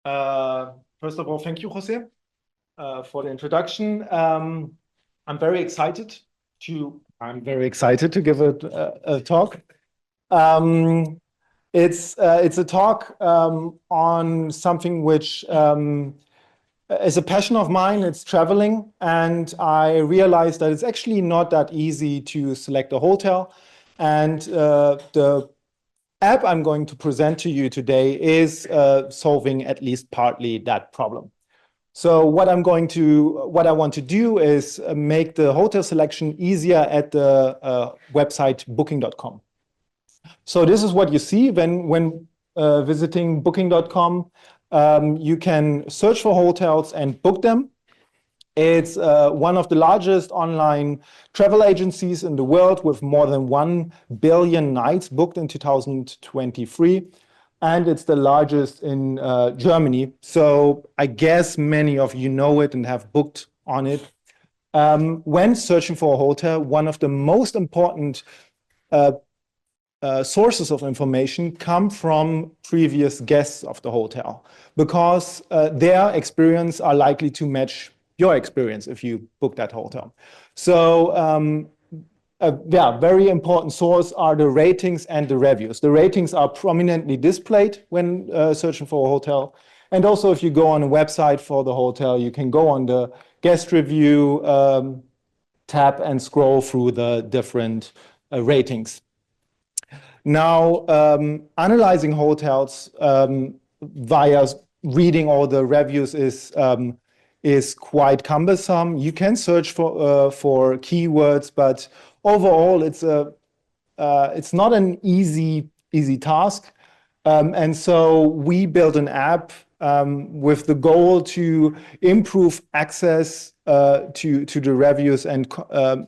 Uh, First of all, thank you, Jose, for the introduction. I'm very excited to give a talk. Um, it's a talk on something which is a passion of mine. It's traveling, and I realized that it's actually not that easy to select a hotel. And the app I'm going to present to you today is solving at least partly that problem. So what I want to do is make the hotel selection easier at the website booking.com. So this is what you see when visiting booking.com. You can search for hotels and book them. It's one of the largest online travel agencies in the world, with more than 1 billion nights booked in 2023. And it's the largest in Germany. So I guess many of you know it and have booked on it. When searching for a hotel, one of the most important sources of information come from previous guests of the hotel, because their experience are likely to match your experience if you book that hotel. So very important source are the ratings and the reviews. The ratings are prominently displayed when searching for a hotel. And also, if you go on a website for the hotel, you can go on the guest review tab and scroll through the different ratings. Now, analyzing hotels via reading all the reviews is quite cumbersome. You can search for keywords, but overall, it's not an easy task. And so we built an app with the goal to improve access to the reviews and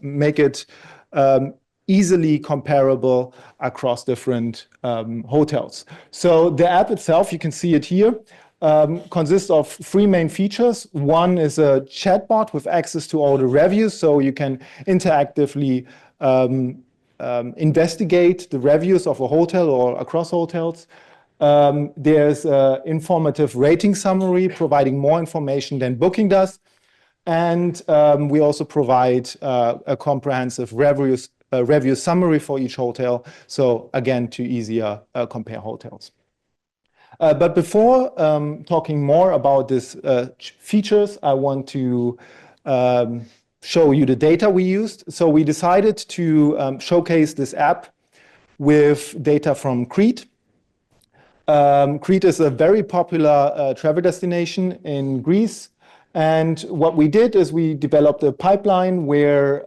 make it easily comparable across different hotels. So the app itself, you can see it here, consists of 3 main features. One is a chatbot with access to all the reviews, so you can interactively investigate the reviews of a hotel or across hotels. There's an informative rating summary providing more information than Booking does. And we also provide a comprehensive review summary for each hotel. So again, to easier compare hotels. But before talking more about these features, I want to show you the data we used. So we decided to showcase this app with data from Crete. Crete is a very popular travel destination in Greece. And what we did is we developed a pipeline where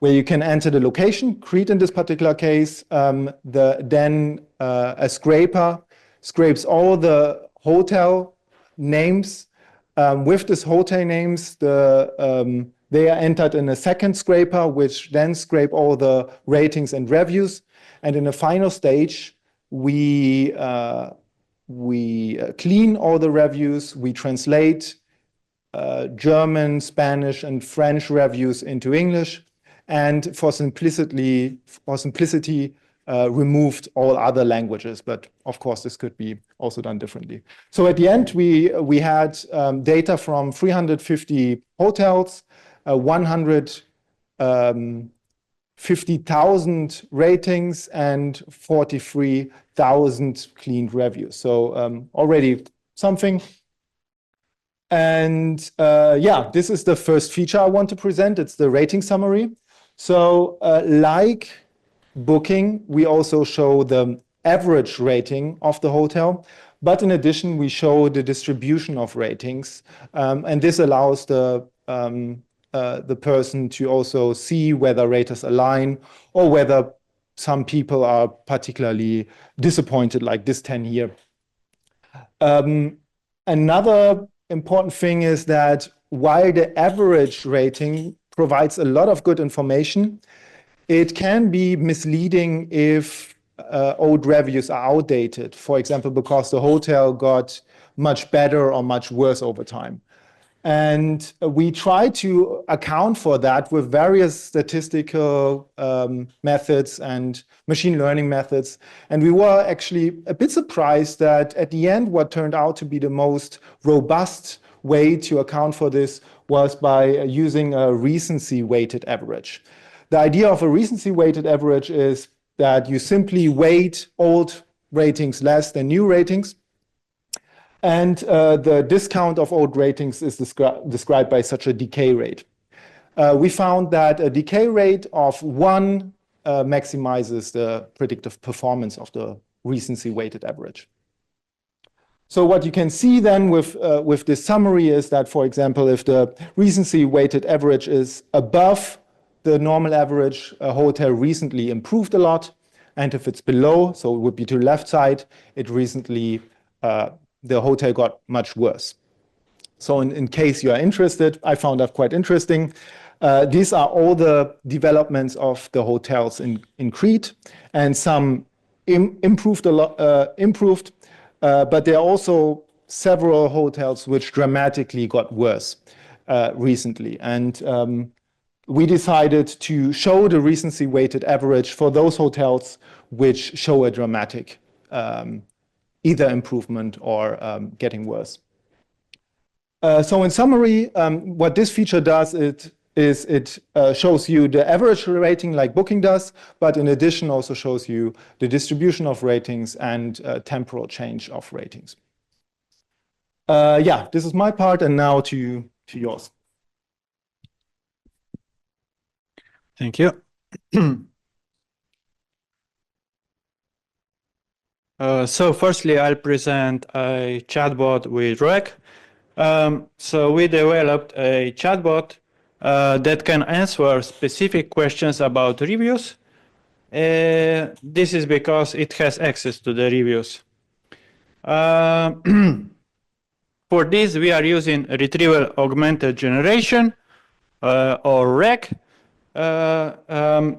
you can enter the location, Crete in this particular case. Then a scraper scrapes all the hotel names. With these hotel names, they are entered in a second scraper, which then scrape all the ratings and reviews. And in the final stage, we clean all the reviews, we translate German, Spanish, and French reviews into English, and for simplicity, removed all other languages. But of course, this could be also done differently. So at the end, we had data from 350 hotels, 150,000 ratings, and 43,000 cleaned reviews. So already something. And this is the first feature I want to present. It's the rating summary. So like Booking, we also show the average rating of the hotel. But in addition, we show the distribution of ratings. And this allows the person to also see whether raters align or whether some people are particularly disappointed, like this 10 here. Another important thing is that while the average rating provides a lot of good information, it can be misleading if old reviews are outdated, for example, because the hotel got much better or much worse over time. And we try to account for that with various statistical methods and machine learning methods. And we were actually a bit surprised that at the end, what turned out to be the most robust way to account for this was by using a recency weighted average. The idea of a recency weighted average is that you simply weight old ratings less than new ratings. And the discount of old ratings is described by such a decay rate. We found that a decay rate of 1 maximizes the predictive performance of the recency weighted average. So what you can see then with this summary is that, for example, if the recency weighted average is above the normal average, a hotel recently improved a lot. And if it's below, so it would be to the left side, it recently the hotel got much worse. So in case you are interested, I found that quite interesting. These are all the developments of the hotels in Crete, and some improved a lot, but there are also several hotels which dramatically got worse recently. And we decided to show the recency weighted average for those hotels which show a dramatic either improvement or getting worse. So in summary, what this feature does is it shows you the average rating like Booking does, but in addition also shows you the distribution of ratings and temporal change of ratings. Yeah, this is my part, and now to yours. Thank you. So firstly, I'll present a chatbot with REC. So we developed a chatbot that can answer specific questions about reviews. This is because it has access to the reviews. For this, we are using retrieval augmented generation, or REC.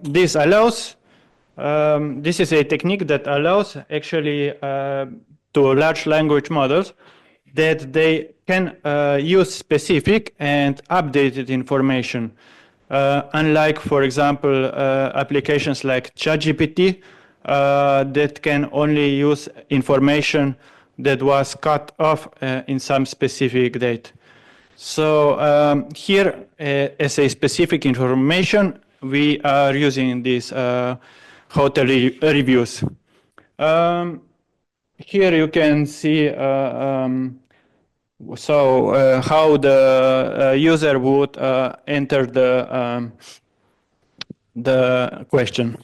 This allows this is a technique that allows actually to large language models that they can use specific and updated information. Unlike, for example, applications like ChatGPT that can only use information that was cut off in some specific date. So here, as a specific information, we are using this hotel reviews. Here you can see how the user would enter the question.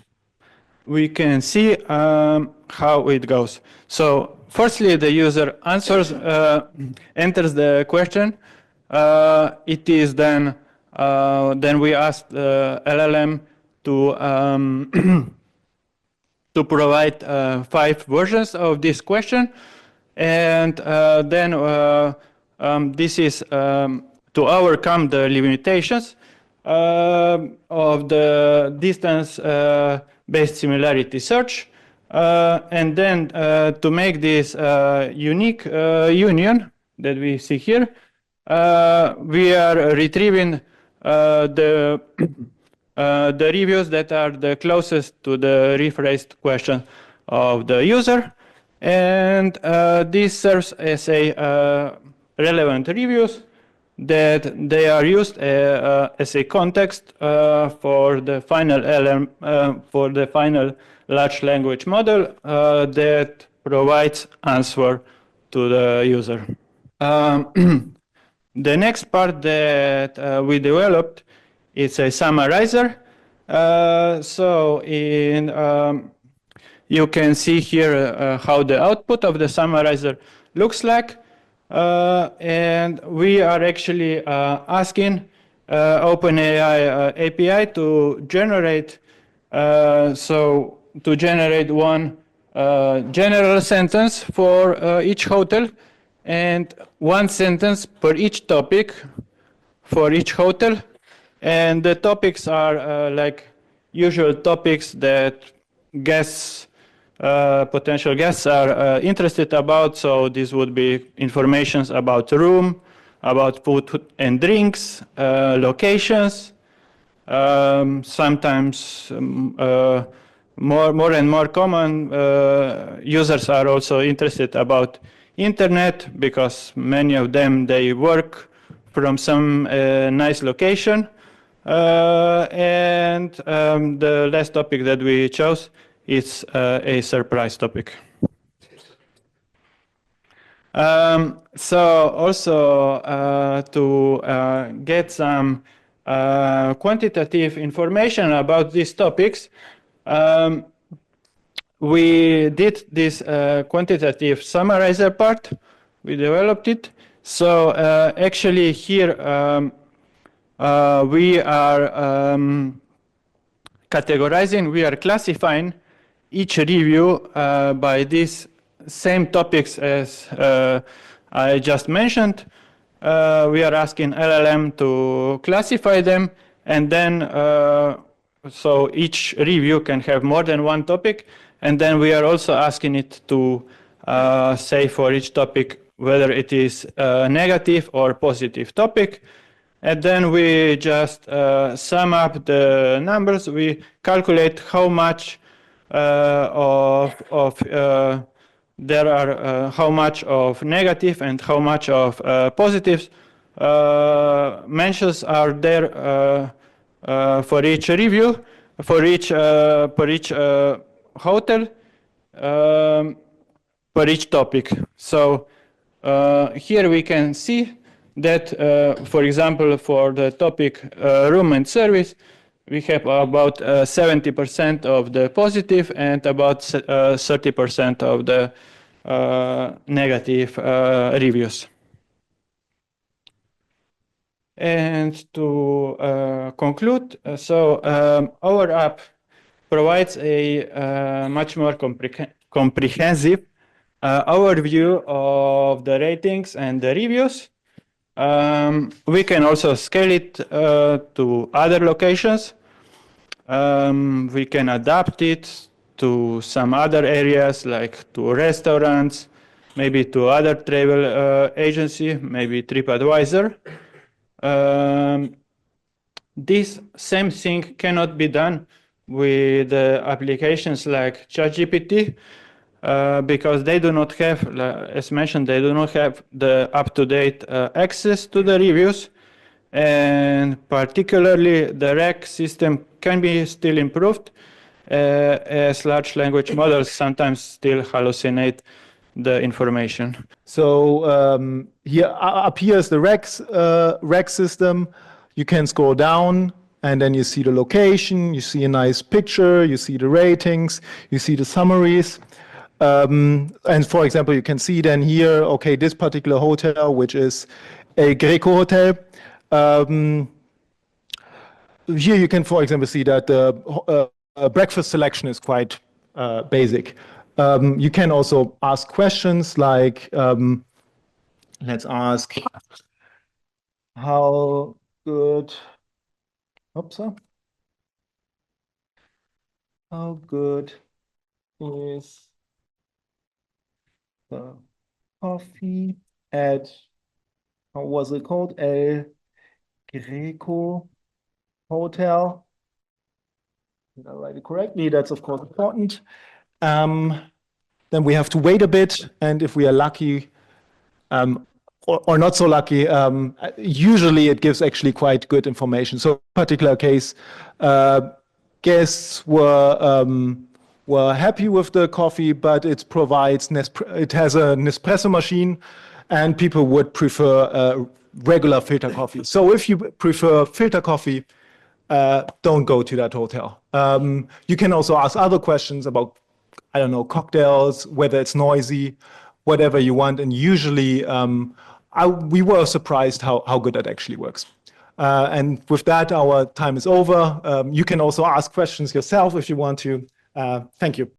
We can see how it goes. So firstly, the user enters the question. It is then we ask the LLM to provide 5 versions of this question, and then this is to overcome the limitations of the distance-based similarity search, and then to make this unique union that we see here, we are retrieving the reviews that are the closest to the rephrased question of the user, and this serves as a relevant reviews that they are used as a context for the final large language model that provides answer to the user. The next part that we developed is a summarizer. So you can see here how the output of the summarizer looks like. And we are actually asking OpenAI API to generate one general sentence for each hotel, and one sentence per each topic for each hotel. And the topics are like usual topics that potential guests are interested about. So this would be informations about the room, about food and drinks, locations. Sometimes more and more common users are also interested about internet, because many of them, they work from some nice location. And the last topic that we chose is a surprise topic. So also to get some quantitative information about these topics, we did this quantitative summarizer part. We developed it. So actually here we are categorizing, we are classifying each review by these same topics as I just mentioned. We are asking LLM to classify them, and then so each review can have more than one topic, and then we are also asking it to say for each topic whether it is a negative or positive topic. And then we just sum up the numbers. We calculate how much there are how much of negative and how much of positives mentions are there for each review, for each hotel, for each topic. So here we can see that, for example, for the topic room and service, we have about 70% of the positive and about 30% of the negative reviews. And to conclude, so our app provides a much more comprehensive overview of the ratings and the reviews. We can also scale it to other locations. We can adapt it to some other areas, like to restaurants, maybe to other travel agency, maybe TripAdvisor. This same thing cannot be done with applications like ChatGPT, because they do not have, as mentioned, they do not have the up-to-date access to the reviews, and particularly the RAG system can be still improved, as large language models sometimes still hallucinate the information. So here up here is the RAG system. You can scroll down, and then you see the location, you see a nice picture, you see the ratings, you see the summaries. And for example, you can see then here, okay, this particular hotel, which is a Greco hotel. Here you can, for example, see that the breakfast selection is quite basic. You can also ask questions like, let's ask, how good, how good is the coffee at, how was it called? El Greco Hotel. Did I write it correctly? That's of course important. Then we have to wait a bit, and if we are lucky, or not so lucky, usually it gives actually quite good information. So in this particular case, guests were happy with the coffee, but it provides, it has a Nespresso machine, and people would prefer regular filter coffee. So if you prefer filter coffee, don't go to that hotel. You can also ask other questions about, I don't know, cocktails, whether it's noisy, whatever you want. And usually we were surprised how good that actually works. And with that, our time is over. You can also ask questions yourself if you want to. Thank you.